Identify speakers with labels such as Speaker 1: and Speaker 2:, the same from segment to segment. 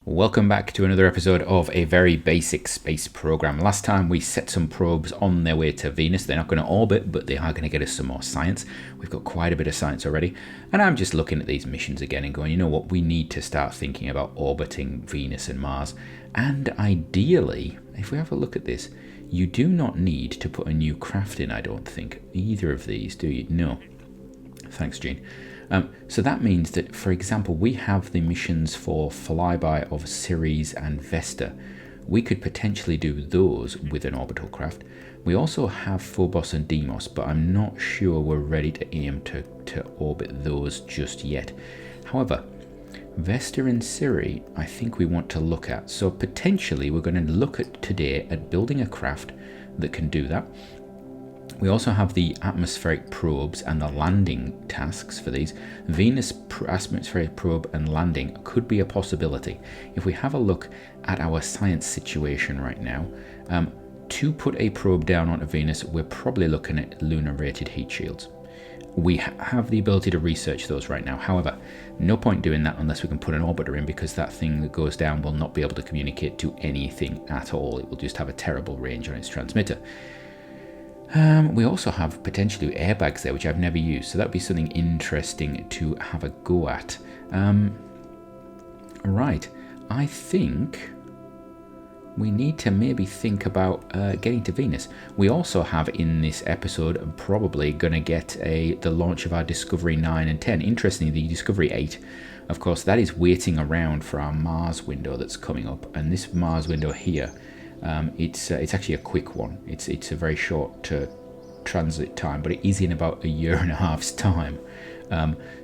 Speaker 1: Welcome back to another episode of a very basic space program. Last time we set some probes on their way to Venus. They're not going to orbit, but they are going to get us some more science. We've got quite a bit of science already. And I'm just looking at these missions again and going, you know what, we need to start thinking about orbiting Venus and Mars. And ideally, if we have a look at this, you do not need to put a new craft in, I don't think. Either of these, do you? No. Thanks, Gene. So that means that, for example, we have the missions for flyby of Ceres and Vesta. We could potentially do those with an orbital craft. We also have Phobos and Deimos, but I'm not sure we're ready to aim to orbit those just yet. However, Vesta and Ceres, I think we want to look at. So potentially we're going to look at today at building a craft that can do that. We also have the atmospheric probes and the landing tasks for these. Venus atmospheric probe and landing could be a possibility. If we have a look at our science situation right now, to put a probe down onto Venus, we're probably looking at lunar rated heat shields. We have the ability to research those right now. However, no point doing that unless we can put an orbiter in, because that thing that goes down will not be able to communicate to anything at all. It will just have a terrible range on its transmitter. We also have potentially airbags there, which I've never used, so that would be something interesting to have a go at. Right, I think we need to maybe think about getting to Venus. We also have in this episode probably going to get the launch of our Discovery 9 and 10. Interestingly, the Discovery 8, of course, that is waiting around for our Mars window that's coming up, and this Mars window here, it's actually a quick one. It's a very short transit time, but it is in about 1.5 years time.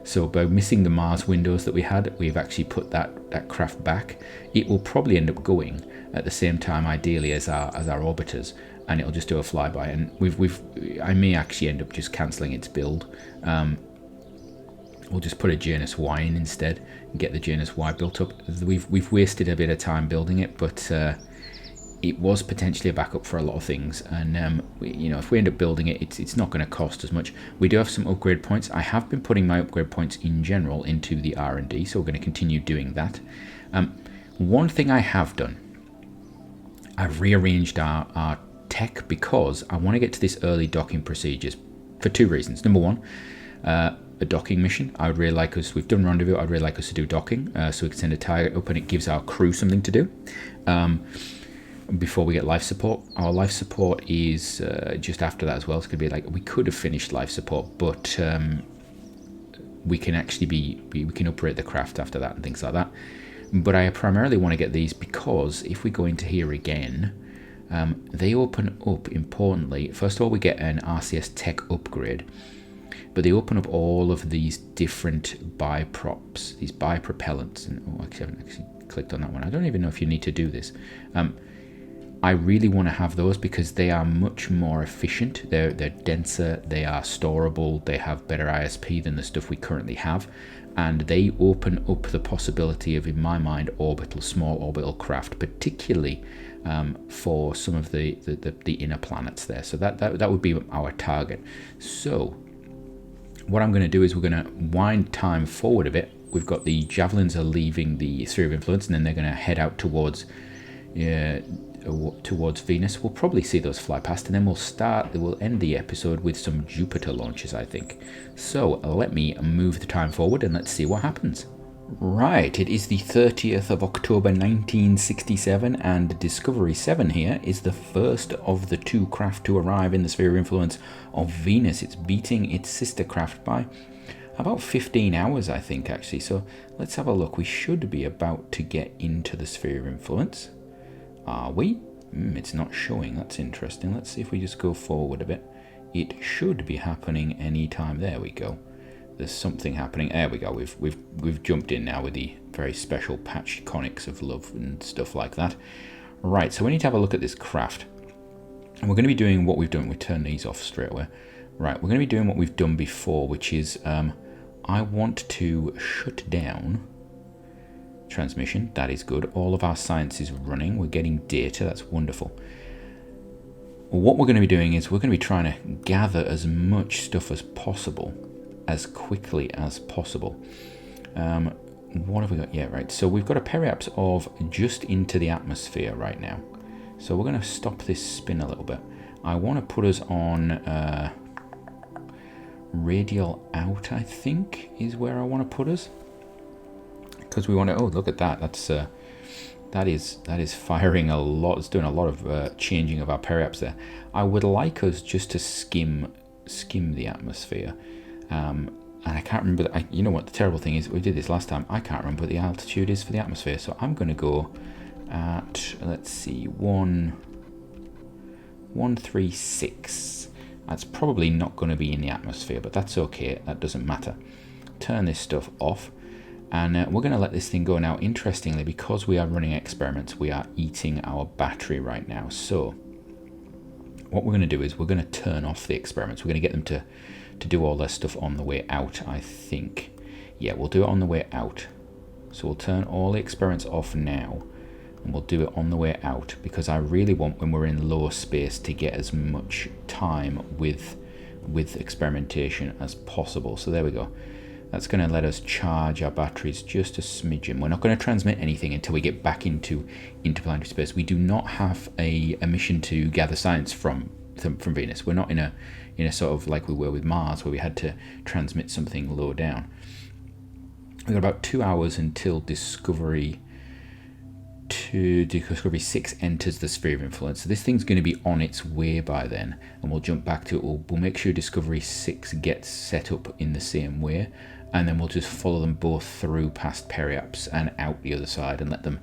Speaker 1: So by missing the Mars windows that we had, we've actually put that craft back. It will probably end up going at the same time, ideally, as our orbiters, and it'll just do a flyby. And I may actually end up just cancelling its build. We'll just put a Janus Y in instead and get the Janus Y built up. We've wasted a bit of time building it, but it was potentially a backup for a lot of things, and if we end up building it, it's not going to cost as much. We do have some upgrade points. I have been putting my upgrade points in general into the R&D, so we're going to continue doing that. One thing I have done, I've rearranged our tech because I want to get to this early docking procedures for two reasons. Number one, a docking mission. I would really like us, we've done rendezvous, I'd really like us to do docking, so we can send a target up and it gives our crew something to do. Before we get life support. Our life support is just after that as well. It's going to be like, we could have finished life support, but we can actually we can operate the craft after that and things like that. But I primarily want to get these because if we go into here again, they open up, importantly, first of all we get an RCS tech upgrade, but they open up all of these different biprops, these bipropellants, and actually I haven't actually clicked on that one. I don't even know if you need to do this. I really want to have those because they are much more efficient. They're denser, they are storable, they have better ISP than the stuff we currently have, and they open up the possibility of, in my mind, small orbital craft, particularly for some of the inner planets there. So that would be our target. So what I'm going to do is we're going to wind time forward a bit. We've got the javelins are leaving the sphere of influence, and then they're going to head out towards Venus. We'll probably see those fly past, and then we'll end the episode with some Jupiter launches, I think. So let me move the time forward and let's see what happens. Right, it is the 30th of October 1967, and Discovery 7 here is the first of the two craft to arrive in the sphere of influence of Venus. It's beating its sister craft by about 15 hours, I think, actually. So let's have a look. We should be about to get into the sphere of influence. Are we? It's not showing. That's interesting. Let's see if we just go forward a bit. It should be happening anytime. There we go. There's something happening. There we go. We've jumped in now with the very special patched conics of love and stuff like that. Right, so we need to have a look at this craft. And we're going to be doing what we've done. We turn these off straight away. Right, we're going to be doing what we've done before, which is I want to shut down transmission. That is good. All of our science is running. We're getting data. That's wonderful. What we're going to be doing is we're going to be trying to gather as much stuff as possible as quickly as possible. what have we got? Yeah, right. So we've got a periapse of just into the atmosphere right now. So we're going to stop this spin a little bit. I want to put us on radial out, I think, is where I want to put us. Because we want to, oh, look at that. That is firing a lot. It's doing a lot of changing of our periapse there. I would like us just to skim the atmosphere. And I can't remember, you know what the terrible thing is, we did this last time, I can't remember what the altitude is for the atmosphere, so I'm going to go at, let's see, 136. That's probably not going to be in the atmosphere, but that's okay, that doesn't matter. Turn this stuff off, and we're going to let this thing go. Now, interestingly, because we are running experiments, we are eating our battery right now, so what we're going to do is we're going to turn off the experiments. We're going to get them to do all their stuff on the way out, I think. Yeah, we'll do it on the way out. So we'll turn all the experiments off now, and we'll do it on the way out, because I really want, when we're in low space, to get as much time with experimentation as possible. So there we go. That's going to let us charge our batteries just a smidgen. We're not going to transmit anything until we get back into interplanetary space. We do not have a mission to gather science from Venus. We're not in a sort of like we were with Mars, where we had to transmit something low down. We've got about 2 hours until Discovery 6 enters the sphere of influence. So this thing's going to be on its way by then, and we'll jump back to it. We'll make sure Discovery 6 gets set up in the same way, and then we'll just follow them both through past periapse and out the other side, and let them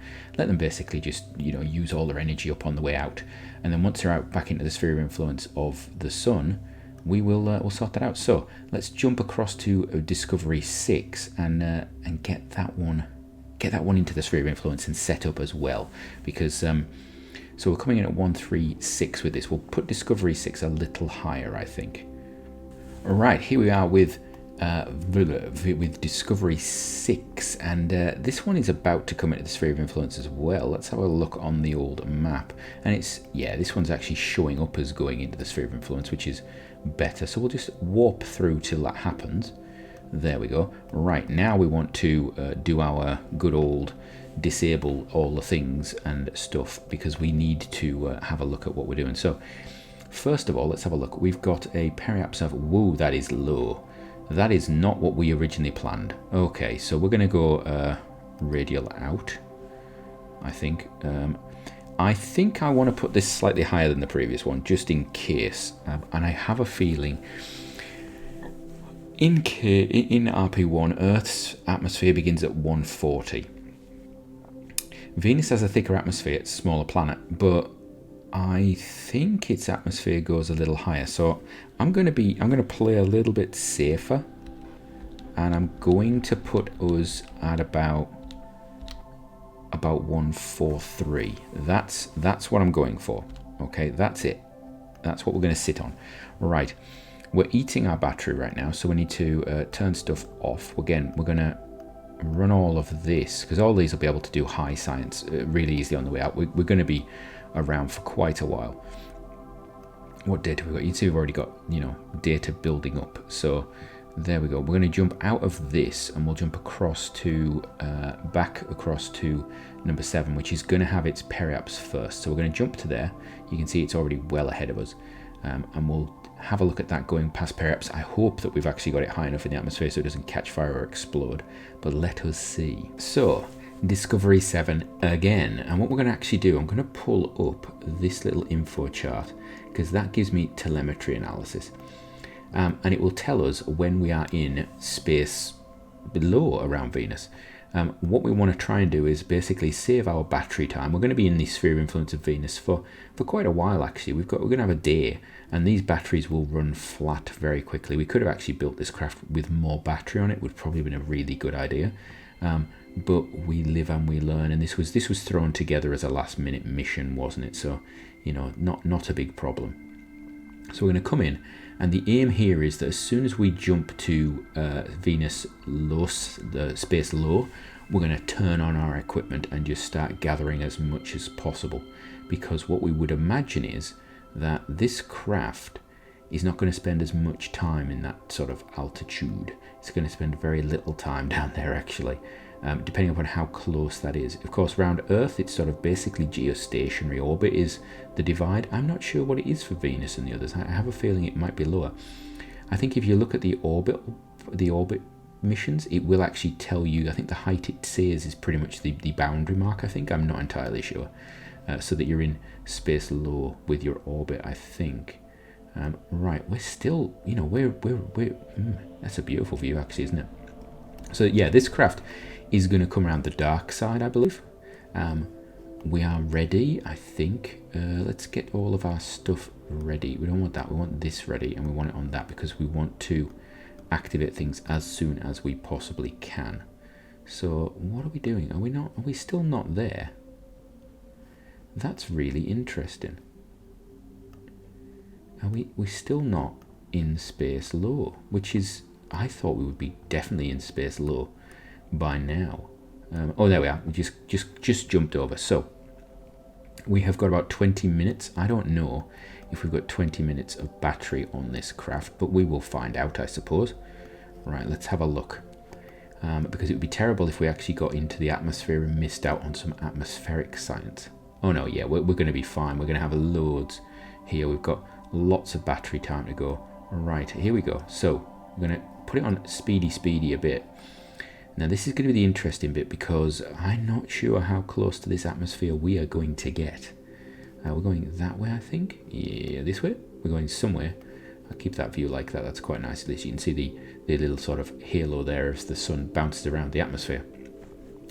Speaker 1: basically just, you know, use all their energy up on the way out. And then once they're out back into the sphere of influence of the sun, we will we'll sort that out. So let's jump across to Discovery 6 and get that one into the sphere of influence and set up as well, because so we're coming in at 136 with this. We'll put Discovery 6 a little higher, I think. All right, here we are with Discovery 6, and this one is about to come into the sphere of influence as well. Let's have a look on the old map, and this one's actually showing up as going into the sphere of influence, which is better. So we'll just warp through till that happens. There we go. Right, now we want to do our good old disable all the things and stuff, because we need to have a look at what we're doing. So first of all, let's have a look. We've got a periapse of, whoa, that is low. That is not what we originally planned. Okay, so we're going to go radial out, I think. I think I want to put this slightly higher than the previous one, just in case. And I have a feeling in RP-1, Earth's atmosphere begins at 140. Venus has a thicker atmosphere, it's a smaller planet, but I think its atmosphere goes a little higher. So I'm going to play a little bit safer, and I'm going to put us at about 143. That's what I'm going for. Okay, that's it. That's what we're going to sit on. Right, we're eating our battery right now, so we need to turn stuff off. Again, we're going to run all of this, because all these will be able to do high science really easily on the way out. We're going to be around for quite a while. What data we got? You see, we've already got, you know, data building up. So there we go. We're going to jump out of this, and we'll jump across to back across to number 7, which is going to have its periapse first. So we're going to jump to there. You can see it's already well ahead of us, and we'll have a look at that going past periapse. I hope that we've actually got it high enough in the atmosphere so it doesn't catch fire or explode, but let us see. So Discovery 7 again, and what we're going to actually do, I'm going to pull up this little info chart, because that gives me telemetry analysis, and it will tell us when we are in space below around Venus. What we want to try and do is basically save our battery time. We're going to be in the sphere of influence of Venus for quite a while actually. We're going to have a day, and these batteries will run flat very quickly. We could have actually built this craft with more battery on it. Would probably have been a really good idea. But we live and we learn, and this was thrown together as a last minute mission, wasn't it? So, you know, not a big problem. So we're going to come in, and the aim here is that as soon as we jump to Venus low, the space low, we're going to turn on our equipment and just start gathering as much as possible, because what we would imagine is that this craft is not going to spend as much time in that sort of altitude. It's going to spend very little time down there actually, depending upon how close that is. Of course, around Earth, it's sort of basically geostationary. Orbit is the divide. I'm not sure what it is for Venus and the others. I have a feeling it might be lower. I think if you look at the orbit missions, it will actually tell you. I think the height it says is pretty much the boundary mark. I think, I'm not entirely sure. So that you're in space low with your orbit, I think. Right, we're still, you know, we're that's a beautiful view actually, isn't it? So yeah, this craft is going to come around the dark side, I believe. We are ready, I think. Let's get all of our stuff ready. We don't want that, we want this ready, and we want it on that because we want to activate things as soon as we possibly can. So what are we doing? Are we still not there? That's really interesting. Are we still not in space low, which is, I thought we would be definitely in space low by now. Oh, there we are. We just jumped over. So we have got about 20 minutes. I don't know if we've got 20 minutes of battery on this craft, but we will find out, I suppose. Right, let's have a look. Because it would be terrible if we actually got into the atmosphere and missed out on some atmospheric science. Oh no, yeah, we're going to be fine. We're going to have loads here. We've got lots of battery time to go. Right, here we go. So we're going to put it on speedy a bit. Now this is going to be the interesting bit because I'm not sure how close to this atmosphere we are going to get. We're going that way, I think. Yeah, this way. We're going somewhere. I'll keep that view like that. That's quite nice. At least you can see the little sort of halo there as the sun bounces around the atmosphere.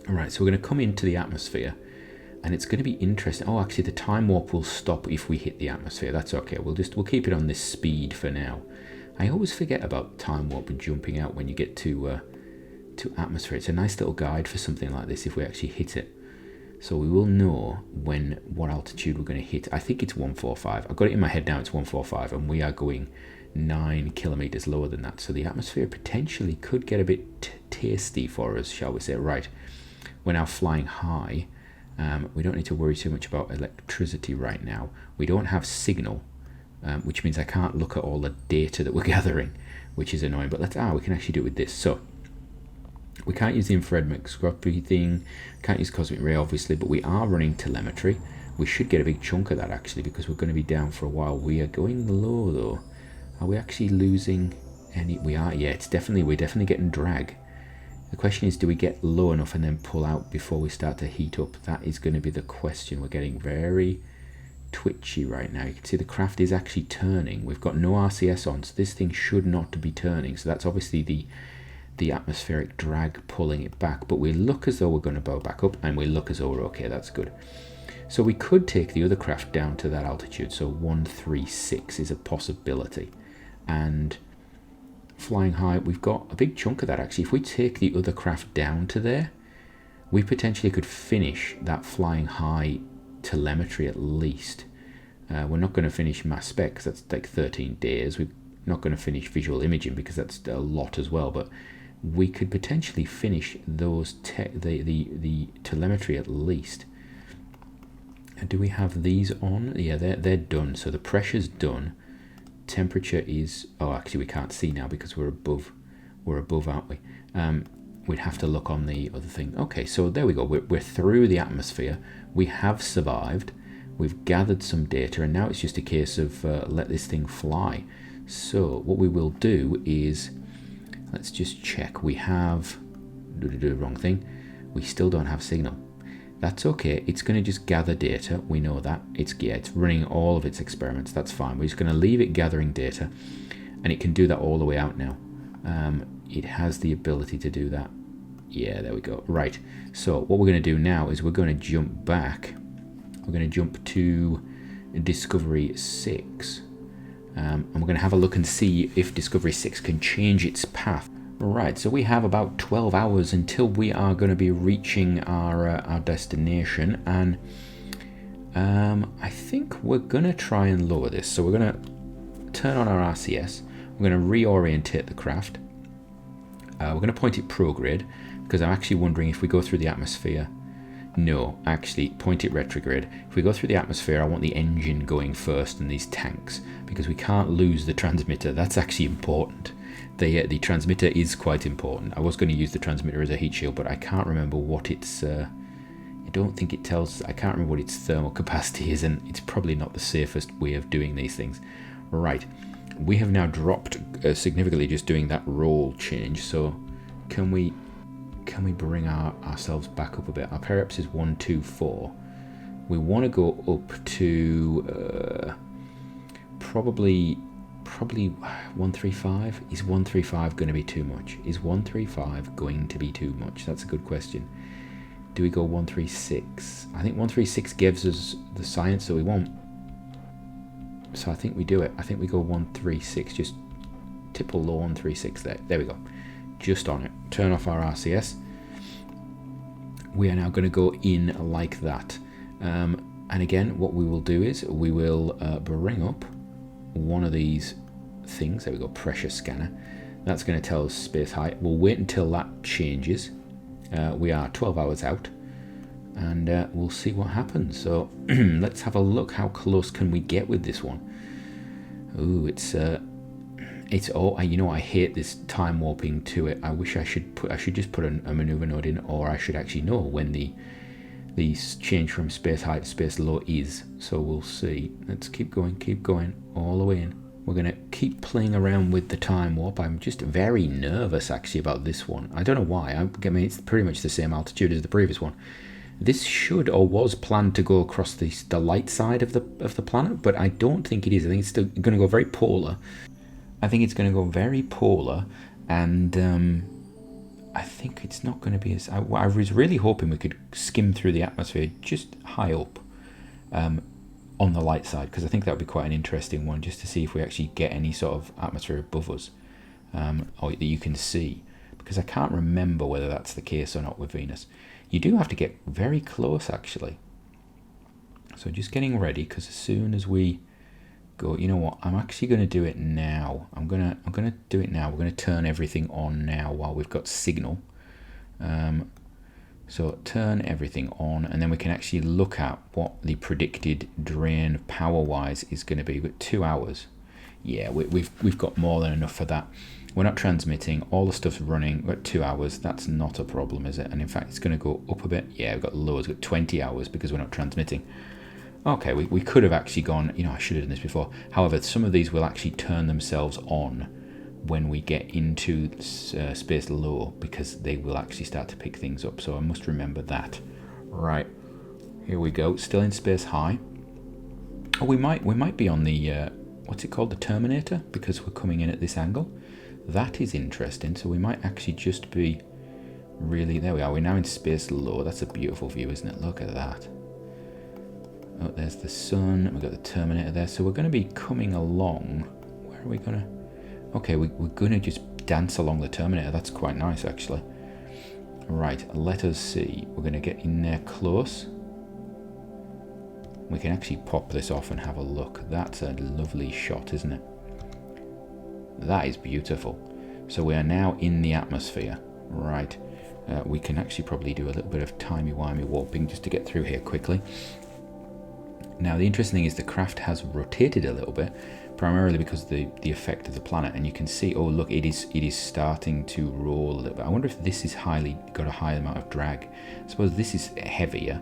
Speaker 1: All right, so we're going to come into the atmosphere. And it's going to be interesting. Oh, actually, the time warp will stop if we hit the atmosphere. That's okay. We'll keep it on this speed for now. I always forget about time warp and jumping out when you get to atmosphere. It's a nice little guide for something like this if we actually hit it. So we will know what altitude we're going to hit. I think it's 145. I've got it in my head now. It's 145, and we are going 9 kilometers lower than that. So the atmosphere potentially could get a bit tasty for us, shall we say? Right. We're now flying high. We don't need to worry too much about electricity right now. We don't have signal, which means I can't look at all the data that we're gathering, which is annoying. But we can actually do it with this. So we can't use the infrared microscopy thing, can't use cosmic ray obviously, but we are running telemetry. We should get a big chunk of that actually because we're going to be down for a while. We are going low though. Are we actually losing any? We are, yeah, we're definitely getting drag. The question is, do we get low enough and then pull out before we start to heat up? That is going to be the question. We're getting very twitchy right now. You can see the craft is actually turning. We've got no RCS on, so this thing should not be turning. So that's obviously the atmospheric drag pulling it back. But we look as though we're going to bow back up, and we look as though we're okay. That's good. So we could take the other craft down to that altitude. So 136 is a possibility. And flying high, we've got a big chunk of that actually. If we take the other craft down to there, we potentially could finish that flying high telemetry at least. We're not going to finish mass spec because that's like 13 days. We're not going to finish visual imaging because that's a lot as well, but we could potentially finish those the telemetry at least. Do we have these on? Yeah, they're done. So the pressure's done. Temperature is, oh, actually we can't see now because we're above, aren't we? We'd have to look on the other thing. Okay, so there we go. We're through the atmosphere. We have survived. We've gathered some data, and now it's just a case of let this thing fly. So what we will do is, let's just check. We have, wrong thing. We still don't have signal. That's okay. It's going to just gather data. We know that. It's running all of its experiments. That's fine. We're just going to leave it gathering data, and it can do that all the way out now. It has the ability to do that. Yeah, there we go. Right. So what we're going to do now is we're going to jump back. We're going to jump to Discovery 6. And we're going to have a look and see if Discovery 6 can change its path. Right, so we have about 12 hours until we are going to be reaching our destination, and I think we're going to try and lower this. So we're going to turn on our RCS, we're going to reorientate the craft, we're going to point it prograde, because I'm actually wondering if we go through the atmosphere. No, actually, point it retrograde. If we go through the atmosphere, I want the engine going first and these tanks, because we can't lose the transmitter. That's actually important. The transmitter is quite important. I was going to use the transmitter as a heat shield, but I can't remember what its... I don't think it tells... I can't remember what its thermal capacity is, and it's probably not the safest way of doing these things. Right, we have now dropped significantly just doing that roll change, so can we bring ourselves back up a bit? Our periaps is 124. We want to go up to probably 135. Is 135 going to be too much? Is 135 going to be too much? That's a good question. Do we go 136? I think 136 gives us the science that we want. So I think we do it. I think we go 136. Just tipple low 136 there. There we go. Just on it. Turn off our RCS. We are now going to go in like that. And again, what we will do is we will bring up one of these things. There we go, pressure scanner. That's going to tell us space height. We'll wait until that changes. We are 12 hours out, and we'll see what happens. So let's have a look. How close can we get with this one? Ooh, it's all, you know, I hate this time warping to it. I wish I should just put a maneuver node in, or I should actually know when the change from space height to space low is. So we'll see. Let's keep going all the way in. We're going to keep playing around with the time warp. I'm just very nervous actually about this one. I don't know why. I mean, it's pretty much the same altitude as the previous one. This should or was planned to go across the light side of the planet, but I don't think it is. I think it's still going to go very polar. And I think it's not going to be as... I was really hoping we could skim through the atmosphere just high up on the light side, because I think that would be quite an interesting one, just to see if we actually get any sort of atmosphere above us, or that you can see, because I can't remember whether that's the case or not with Venus. You do have to get very close actually. So just getting ready, because as soon as we go, you know what, I'm actually going to do it now. I'm gonna do it now. We're going to turn everything on now while we've got signal. So turn everything on, and then we can actually look at what the predicted drain power-wise is going to be. We've got 2 hours. Yeah, we've got more than enough for that. We're not transmitting. All the stuff's running. We've got 2 hours. That's not a problem, is it? And in fact, it's going to go up a bit. Yeah, we've got loads. We've got 20 hours because we're not transmitting. Okay, we could have actually gone, you know, I should have done this before. However, some of these will actually turn themselves on when we get into space low, because they will actually start to pick things up. So I must remember that. Right, here we go. Still in space high. Oh, we might be on the what's it called, the Terminator, because we're coming in at this angle. That is interesting. So we might actually just be really, there we are. We're now in space low. That's a beautiful view, isn't it? Look at that. Oh, there's the sun. We've got the Terminator there. So we're going to be coming along. Where are we going to? Okay, we're going to just dance along the Terminator. That's quite nice, actually. Right, let us see. We're going to get in there close. We can actually pop this off and have a look. That's a lovely shot, isn't it? That is beautiful. So we are now in the atmosphere. Right. We can actually probably do a little bit of timey-wimey warping just to get through here quickly. Now, the interesting thing is the craft has rotated a little bit, primarily because of the effect of the planet, and you can see, oh look, it is starting to roll a little bit. I wonder if this is got a high amount of drag. I suppose this is heavier,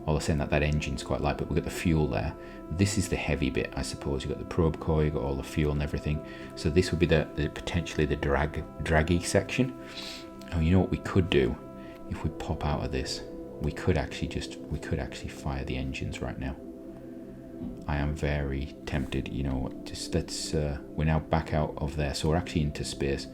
Speaker 1: although saying that engine's quite light, but we've got the fuel there. This is the heavy bit, I suppose. You've got the probe core, you've got all the fuel and everything. So this would be potentially the draggy section. Oh, you know what we could do? If we pop out of this, we could actually fire the engines right now. I am very tempted, you know, just let's, we're now back out of there, so we're actually into space.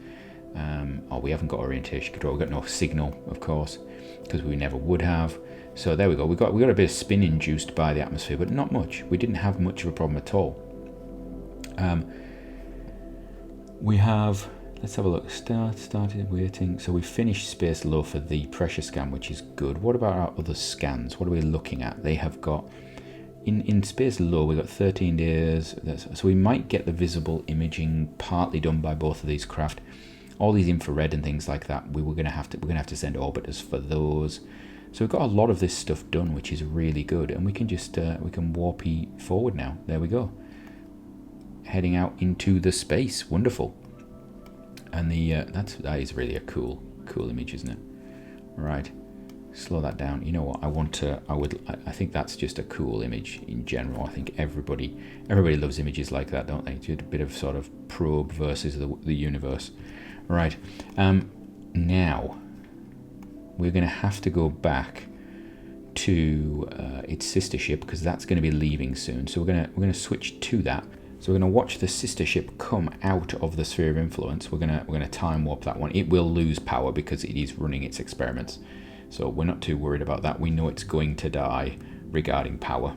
Speaker 1: Oh, we haven't got orientation control, we've got no signal, of course, because we never would have. So there we go, we got a bit of spin induced by the atmosphere, but not much. We didn't have much of a problem at all. We have, let's have a look, started waiting. So we finished space low for the pressure scan, which is good. What about our other scans? What are we looking at? They have got, in space low, we've got 13 days, so we might get the visible imaging partly done by both of these craft. All these infrared and things like that, we're gonna have to send orbiters for those. So we've got a lot of this stuff done, which is really good, and we can just we can warp forward now. There we go, heading out into the space. Wonderful. And that is really a cool image, isn't it? Right, slow that down. You know what? I think that's just a cool image in general. I think everybody loves images like that, don't they? Just a bit of sort of probe versus the universe. Right. Now we're going to have to go back to its sister ship, because that's going to be leaving soon. So we're going to switch to that. So we're going to watch the sister ship come out of the sphere of influence. We're going to time warp that one. It will lose power because it is running its experiments. So we're not too worried about that. We know it's going to die regarding power,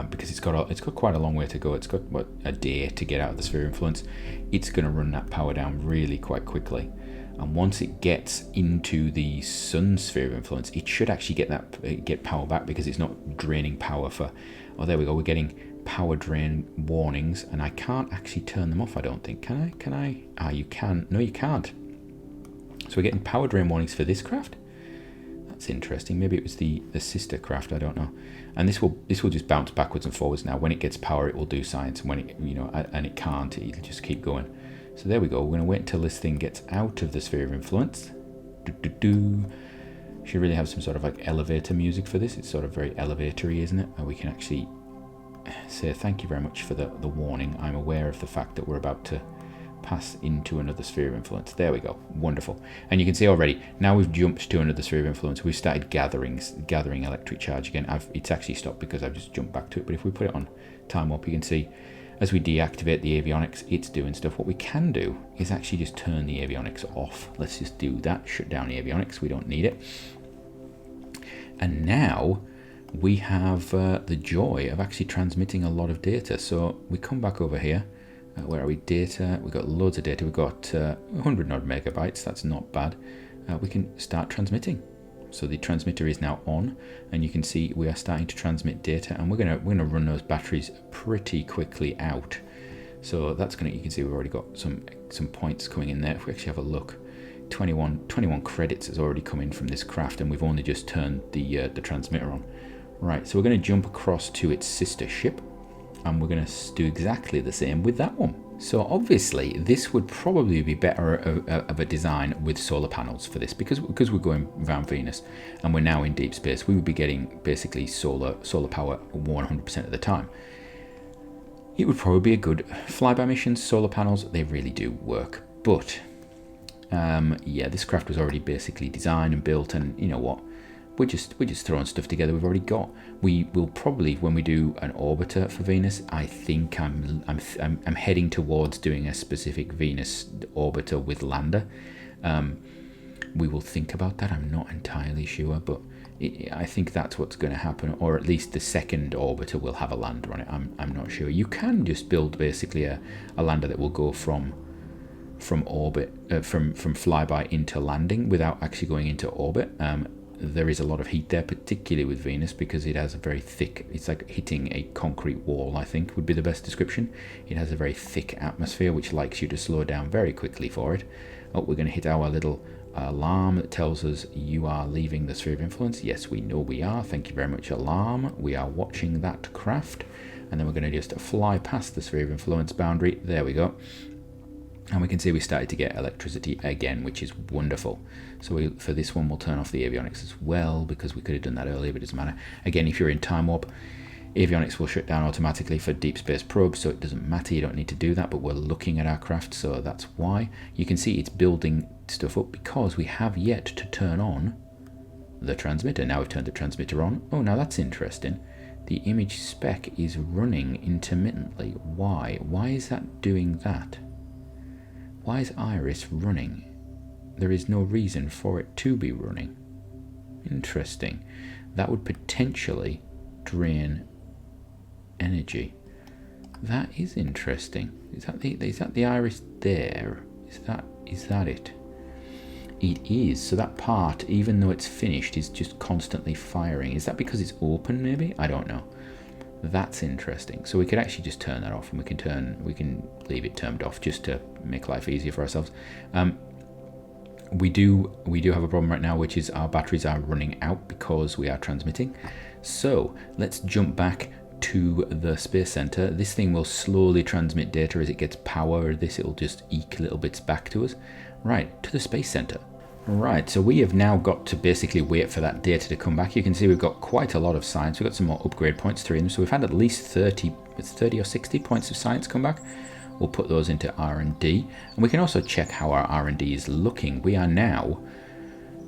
Speaker 1: because it's got quite a long way to go. It's got a day to get out of the sphere of influence. It's going to run that power down really quite quickly. And once it gets into the sun sphere of influence, it should actually get power back, because it's not draining power for. Oh, there we go. We're getting power drain warnings, and I can't actually turn them off. I don't think. Can I? Ah, you can. No, you can't. So we're getting power drain warnings for this craft. That's interesting. Maybe it was the sister craft. I don't know. And this will just bounce backwards and forwards now. When it gets power, it will do science. And when it and it can't, it'll just keep going. So there we go. We're going to wait until this thing gets out of the sphere of influence. Should really have some sort of like elevator music for this. It's sort of very elevatory, isn't it? And we can actually say thank you very much for the warning. I'm aware of the fact that we're about to pass into another sphere of influence. There we go. Wonderful. And you can see already, now we've jumped to another sphere of influence. We've started gathering electric charge again. It's actually stopped because I've just jumped back to it. But if we put it on time warp, you can see as we deactivate the avionics, it's doing stuff. What we can do is actually just turn the avionics off. Let's just do that. Shut down the avionics. We don't need it. And now we have the joy of actually transmitting a lot of data. So we come back over here. Where are we? Data. We've got loads of data. We've got 100 odd megabytes. That's not bad. We can start transmitting. So the transmitter is now on, and you can see we are starting to transmit data, and we're gonna run those batteries pretty quickly out. So that's gonna. You can see we've already got some points coming in there. If we actually have a look, 21 credits has already come in from this craft, and we've only just turned the transmitter on. Right. So we're going to jump across to its sister ship, and we're going to do exactly the same with that one. So obviously this would probably be better of a design with solar panels for this, because we're going around Venus and we're now in deep space. We would be getting basically solar power 100% of the time. It would probably be a good flyby mission. Solar panels, they really do work. But yeah, this craft was already basically designed and built, and you know what? We're just throwing stuff together we've already got. We will probably, when we do an orbiter for Venus, I think I'm heading towards doing a specific Venus orbiter with lander. We will think about that. I'm not entirely sure, but I think that's what's going to happen, or at least the second orbiter will have a lander on it. I'm not sure. You can just build basically a lander that will go from orbit, from flyby into landing without actually going into orbit. There is a lot of heat there, particularly with Venus, because it has a very thick, it's like hitting a concrete wall, I think would be the best description. It has a very thick atmosphere which likes you to slow down very quickly for it. Oh, we're going to hit our little alarm that tells us you are leaving the sphere of influence. Yes, we know we are. Thank you very much, alarm. We are watching that craft. And then we're going to just fly past the sphere of influence boundary. There we go. And we can see we started to get electricity again, which is wonderful. So for this one, we'll turn off the avionics as well, because we could have done that earlier, but it doesn't matter. Again, if you're in time warp, avionics will shut down automatically for deep space probes, so it doesn't matter. You don't need to do that, but we're looking at our craft, so that's why. You can see it's building stuff up because we have yet to turn on the transmitter. Now we've turned the transmitter on. Oh, now that's interesting. The image spec is running intermittently. Why? Why is that doing that? Why is Iris running? There is no reason for it to be running. Interesting. That would potentially drain energy. That is interesting. Is that the Iris there? Is that it? It is. So that part, even though it's finished, is just constantly firing. Is that because it's open maybe? I don't know. That's interesting. So we could actually just turn that off, and we can leave it turned off just to make life easier for ourselves. we do have a problem right now, which is our batteries are running out because we are transmitting. So let's jump back to the Space Center. This thing will slowly transmit data as it gets power. It'll just eke little bits back to us. Right, to the Space Center. Right, so we have now got to basically wait for that data to come back. You can see we've got quite a lot of science. We've got some more upgrade points to read them. So we've had at least 30 or 60 points of science come back. We'll put those into R&D. And we can also check how our R&D is looking. We are now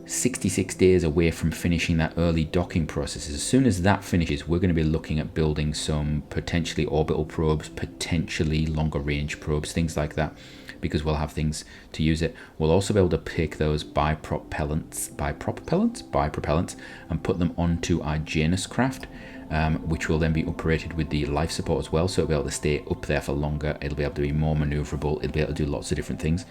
Speaker 1: 66 days away from finishing that early docking process. As soon as that finishes, we're going to be looking at building some potentially orbital probes, potentially longer range probes, things like that, because we'll have things to use it. We'll also be able to pick those bipropellants, and put them onto our Janus craft, which will then be operated with the life support as well, so it'll be able to stay up there for longer. It'll be able to be more maneuverable. It'll be able to do lots of different things.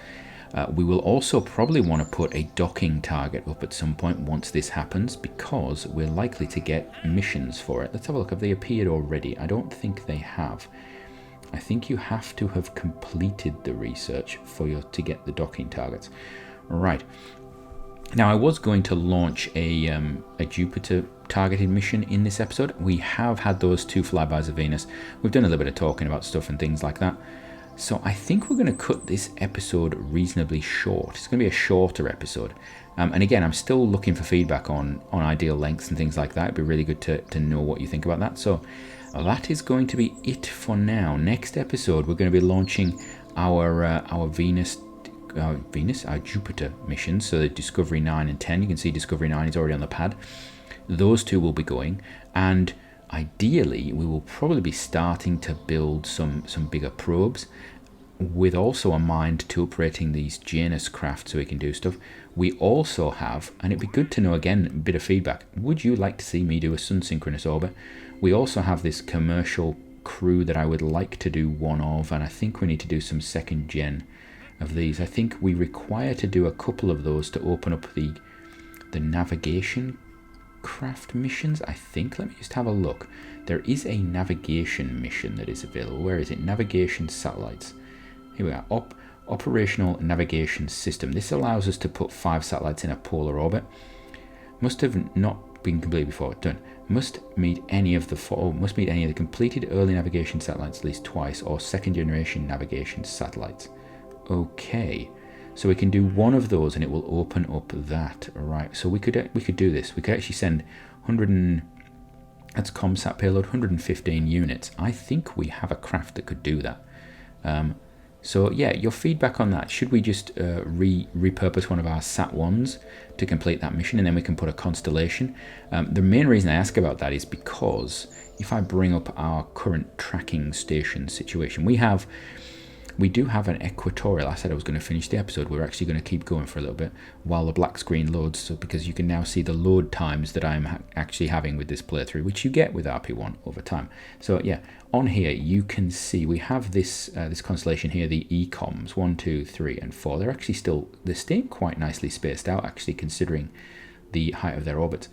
Speaker 1: We will also probably want to put a docking target up at some point once this happens, because we're likely to get missions for it. Let's have a look. Have they appeared already? I don't think they have. I think you have to have completed the research for you to get the docking targets. Right. Now, I was going to launch a Jupiter targeted mission in this episode. We have had those 2 flybys of Venus. We've done a little bit of talking about stuff and things like that. So I think we're going to cut this episode reasonably short. It's going to be a shorter episode. And again, I'm still looking for feedback on ideal lengths and things like that. It'd be really good to know what you think about that. So that is going to be it for now. Next episode, we're going to be launching our Jupiter missions. So the Discovery 9 and 10. You can see Discovery 9 is already on the pad. Those 2 will be going. And ideally, we will probably be starting to build some bigger probes, with also a mind to operating these Janus craft so we can do stuff. We also have, and it'd be good to know again, a bit of feedback. Would you like to see me do a sun synchronous orbit? We also have this commercial crew that I would like to do one of, and I think we need to do some 2nd gen of these. I think we require to do a couple of those to open up the navigation craft missions, I think. Let me just have a look. There is a navigation mission that is available. Where is it? Navigation satellites. Here we are. Operational navigation system. This allows us to put 5 satellites in a polar orbit. Must have not been completed before. Done. Must meet any of the completed early navigation satellites at least twice, or 2nd generation navigation satellites. Okay. So we can do one of those and it will open up that. Right. So we could do this. We could actually send that's ComSat payload, 115 units. I think we have a craft that could do that. So yeah, your feedback on that. Should we just repurpose one of our Sat-1s to complete that mission, and then we can put a constellation? The main reason I ask about that is because if I bring up our current tracking station situation, we do have an equatorial. I said I was going to finish the episode. We're actually going to keep going for a little bit while the black screen loads, so because you can now see the load times that I'm actually having with this playthrough, which you get with RP-1 over time. So yeah, on here you can see we have this this constellation here, the ECOMs 1, 2, 3, and 4. They're staying quite nicely spaced out, actually, considering the height of their orbits.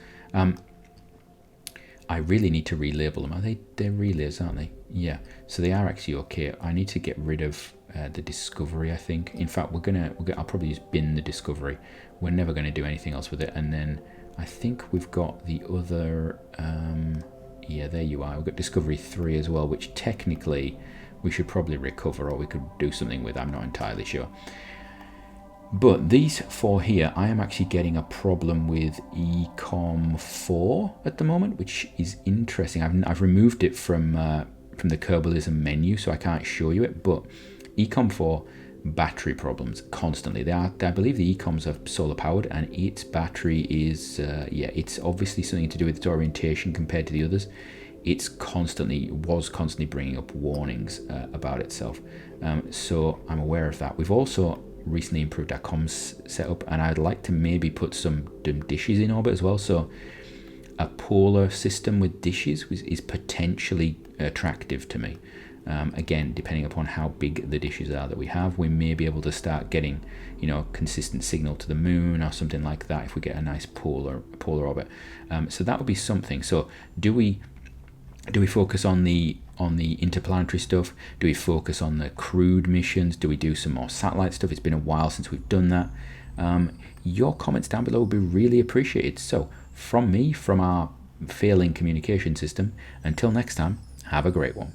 Speaker 1: I really need to relabel them. They're relays, aren't they? Yeah, so they are actually okay. I need to get rid of the Discovery, I think. In fact, I'll probably just bin the Discovery. We're never going to do anything else with it. And then I think we've got the other, yeah, there you are. We've got Discovery 3 as well, which technically we should probably recover, or we could do something with. I'm not entirely sure. But these 4 here, I am actually getting a problem with Ecom 4 at the moment, which is interesting. I've removed it from the Kerbalism menu, so I can't show you it. But Ecom 4 battery problems constantly. I believe the Ecoms are solar powered, and its battery is it's obviously something to do with its orientation compared to the others. Was constantly bringing up warnings about itself. So I'm aware of that. We've also recently improved our comms setup, and I'd like to maybe put some dishes in orbit as well. So a polar system with dishes is potentially attractive to me. Again, depending upon how big the dishes are that we have, we may be able to start getting, consistent signal to the moon or something like that if we get a nice polar orbit. So that would be something. So do we focus on the interplanetary stuff? Do we focus on the crewed missions? Do we do some more satellite stuff? It's been a while since we've done that. Your comments down below would be really appreciated. So from me, from our failing communication system, until next time, have a great one.